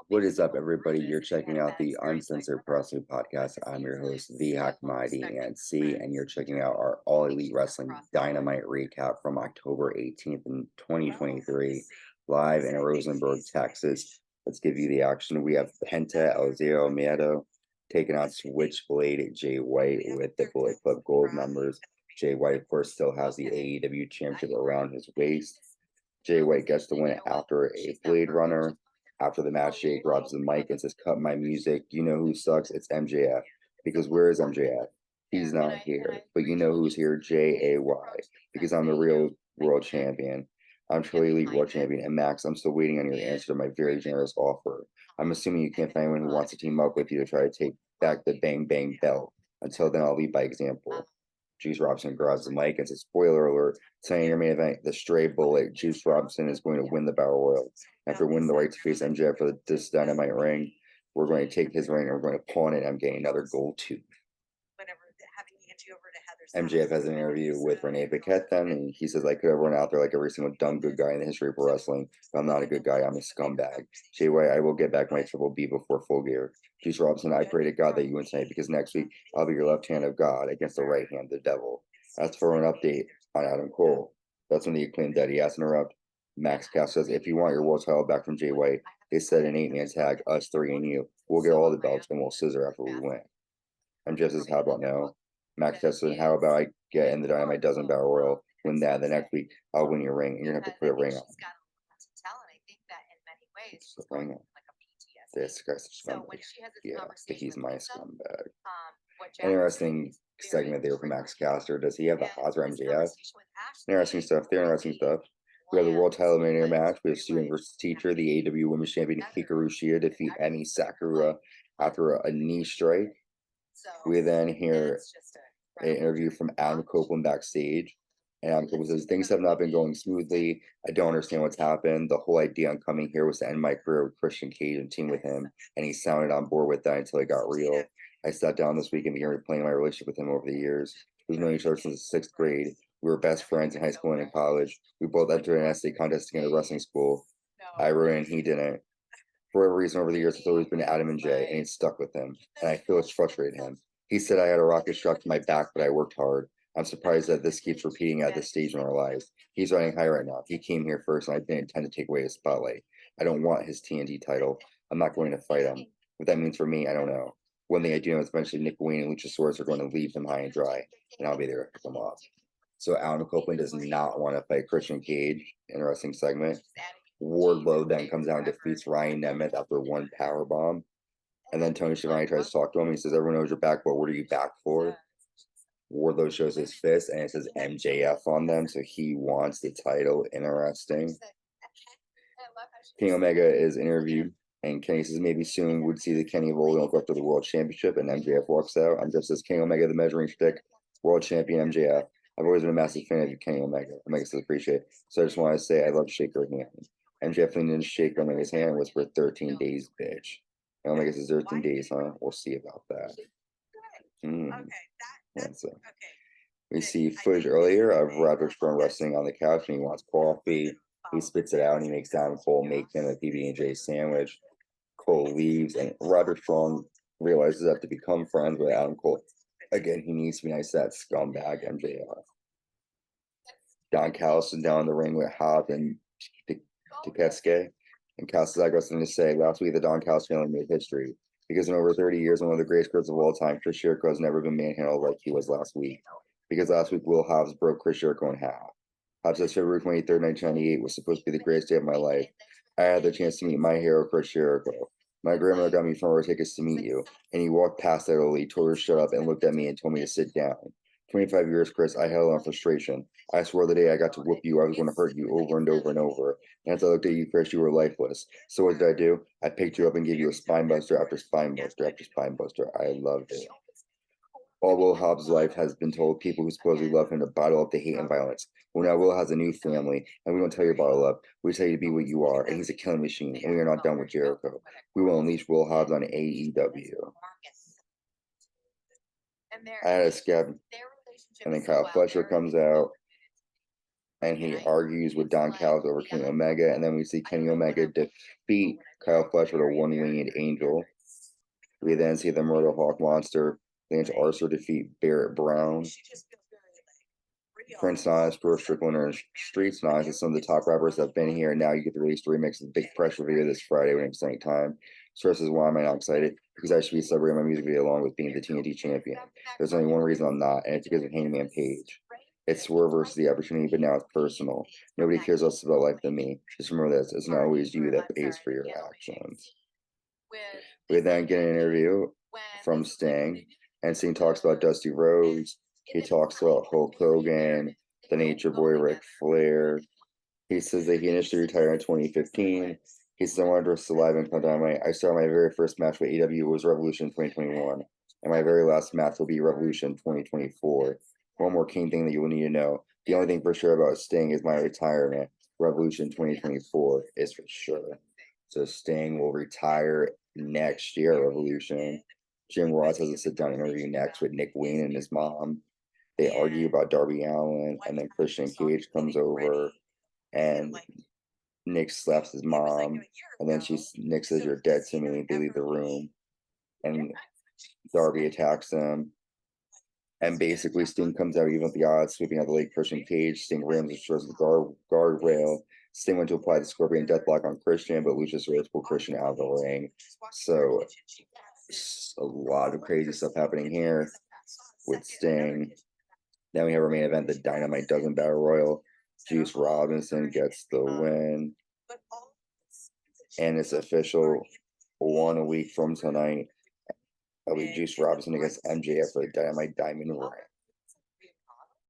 What is up, everybody? You're checking out the Uncensored Pro Wrestling Podcast. I'm your host, The Hack Mighty and C, and you're checking out our All Elite Wrestling Dynamite recap from October 18th in 2023, live in Rosenberg, Texas. Let's give you the action. We have Penta El Zero Miedo taking on Switchblade Jay White with the Bullet Club Gold members. Jay White, of course, still has the AEW Championship around his waist. Jay White gets the win after a Blade Runner. After the match, Jay grabs the mic and says, "Cut my music. You know who sucks? It's MJF." Because where is MJF? He's not here. But you know who's here? JAY. Because I'm the real world champion. I'm truly elite world champion. And Max, I'm still waiting on your answer to my very generous offer. I'm assuming you can't find anyone who wants to team up with you to try to take back the Bang Bang belt. Until then, I'll lead by example. Juice Robinson grabs the mic and says, "Spoiler alert, tonight in your main event, the Stray Bullet, Juice Robinson is going to win the Battle Royal. After winning the right to face MJF for this Dynamite ring, we're going to take his ring and we're going to pawn it. I'm getting another gold tooth." MJF has an interview with Renee Paquette then, and he says, "I could have run out there like every single dumb good guy in the history of pro wrestling, but I'm not a good guy. I'm a scumbag. Jay White, I will get back my Triple B before Full Gear. Juice Robinson, I pray to God that you win tonight because next week I'll be your left hand of God against the right hand of the devil." That's for an update on Adam Cole. That's when the Acclaimed Daddy has to interrupt. Max Cass says, "If you want your world title back from Jay White, they said an 8-man tag, us three and you. We'll get all the belts and we'll scissor after we win." MJF says, "How about now?" Max Cass says, "How about I get in the Dynamite Dozen Battle Royal, win that, the next week I'll win your ring, and you're going to have to put a ring on." Put a ring on. This guy's a scumbag. Yeah, but he's my scumbag. Interesting segment there from Max Caster. Does he have the odds for MJF? Interesting stuff. Interesting stuff. We have the World Title Mania match. We have student versus teacher. The AEW Women's Champion Hikaru Shida defeat Emi Sakura after a knee strike. We then hear an interview from Adam Copeland backstage. And Adam Copeland says, "Things have not been going smoothly. I don't understand what's happened. The whole idea on coming here was to end my career with Christian Cage and team with him. And he sounded on board with that until it got real. I sat down this week and began replaying my relationship with him over the years. We've known each other since the 6th grade. We were best friends in high school and in college. We both entered an essay contest to get into wrestling school. I wrote it and he didn't. For whatever reason, over the years, it's always been Adam and Jay, and it's stuck with him. And I feel it's frustrated him. He said I had a rocket struck to my back, but I worked hard. I'm surprised that this keeps repeating at this stage in our lives. He's riding high right now. He came here first, and I didn't intend to take away his spotlight. I don't want his TNT title. I'm not going to fight him. What that means for me, I don't know. One thing I do know is eventually Nick Wayne and Luchasaurus are going to leave him high and dry, and I'll be there to pick them off." So Adam Copeland does not want to fight Christian Cage. Interesting segment. Wardlow then comes out and defeats Ryan Nemeth after one power bomb. And then Tony Schiavone tries to talk to him. He says, "Everyone knows you're back, but what are you back for?" Wardlow shows his fist, and it says MJF on them, so he wants the title. Interesting. Kenny Omega is interviewed, and Kenny says maybe soon we'd see the Kenny of old go after the World Championship, and MJF walks out. I'm just as Kenny Omega, the measuring stick, World Champion MJF. I've always been a massive fan of Kenny Omega. Omega says appreciate it. So I just want to say I love to shake her hand. MJF leaned in to shake Omega's hand and whispered, "13 days, bitch." And Omega says 13 days, huh? We'll see about that. That's it. We see footage earlier of Roderick Strong resting on the couch and he wants coffee. He spits it out and he makes Adam Cole make him a PB&J sandwich. Cole leaves and Roderick Strong realizes that to become friends with Adam Cole, again, he needs to be nice to that scumbag MJF. Don Callis is down in the ring with Hobb and Takesuke. And Callis has got something to say. Last week, the Don Callis family made history. Because in over 30 years, one of the greatest careers of all time, Chris Jericho has never been manhandled like he was last week. Because last week, Will Hobbs broke Chris Jericho in half. Hobbs says February 23rd, 1998 was supposed to be the greatest day of my life. I had the chance to meet my hero, Chris Jericho. My grandmother got me front row tickets to meet you. And he walked past that old lady, told her to shut up, and looked at me and told me to sit down. 25 years, Chris, I held on frustration. I swore the day I got to whoop you, I was going to hurt you over and over and over. And as I looked at you, Chris, you were lifeless. So what did I do? I picked you up and gave you a spine buster after spine buster after spine buster. I loved it. All Will Hobbs' life has been told people who supposedly love him to bottle up the hate and violence. Well, now Will has a new family, and we don't tell you to bottle up. We tell you to be what you are, and he's a killing machine, and we are not done with Jericho. We will unleash Will Hobbs on AEW. I had a scab, and then Kyle Fletcher comes out. and he argues with Don Callis over Kenny Omega, and then we see Kenny Omega defeat Kyle Fletcher with a one-winged angel. We then see the Murder Hawk Monster, Lance Archer defeat Barrett Brown. Prince Nas, George Strickland, and Streets Nas is some of the top rappers that have been here, and now you get to release the remix of the Big Pressure video this Friday when it's night time. Stress is why am I not excited? Because I should be celebrating my music video along with being the TNT champion. There's only one reason I'm not, and it's because of Hangman Page. It's Swerve versus the opportunity, but now it's personal. Nobody cares less about life than me. Just remember this, it's not always you that pays for your actions. We then get an interview from Sting, and Sting talks about Dusty Rhodes. He talks about Hulk Hogan, the Nature Boy Ric Flair. He says that he initially retired in 2015. He says, I wanted to wrestle live in Dynamite. I started my very first match with AEW was Revolution 2021, and my very last match will be Revolution 2024. One more key thing that you will need to know. The only thing for sure about Sting is my retirement. Revolution 2024 is for sure. So Sting will retire next year at Revolution. Jim Ross has a sit-down interview next with Nick Wayne and his mom. They argue about Darby Allin, and then Christian Cage comes over, and Nick slaps his mom, and then Nick says, "You're dead to me." They leave the room, and Darby attacks them. And basically, Sting comes out even with the odds, sweeping out the late Christian Cage. Sting rams and destroys the guardrail. Sting went to apply the Scorpion Deathlock on Christian, but Luchasaurus pulled Christian out of the ring. So, a lot of crazy stuff happening here with Sting. Then we have our main event, the Dynamite Dozen Battle Royal. Juice Robinson gets the win. And it's official 1 week from tonight. It'll be Juice Robinson against MJF for the Dynamite Diamond Ring.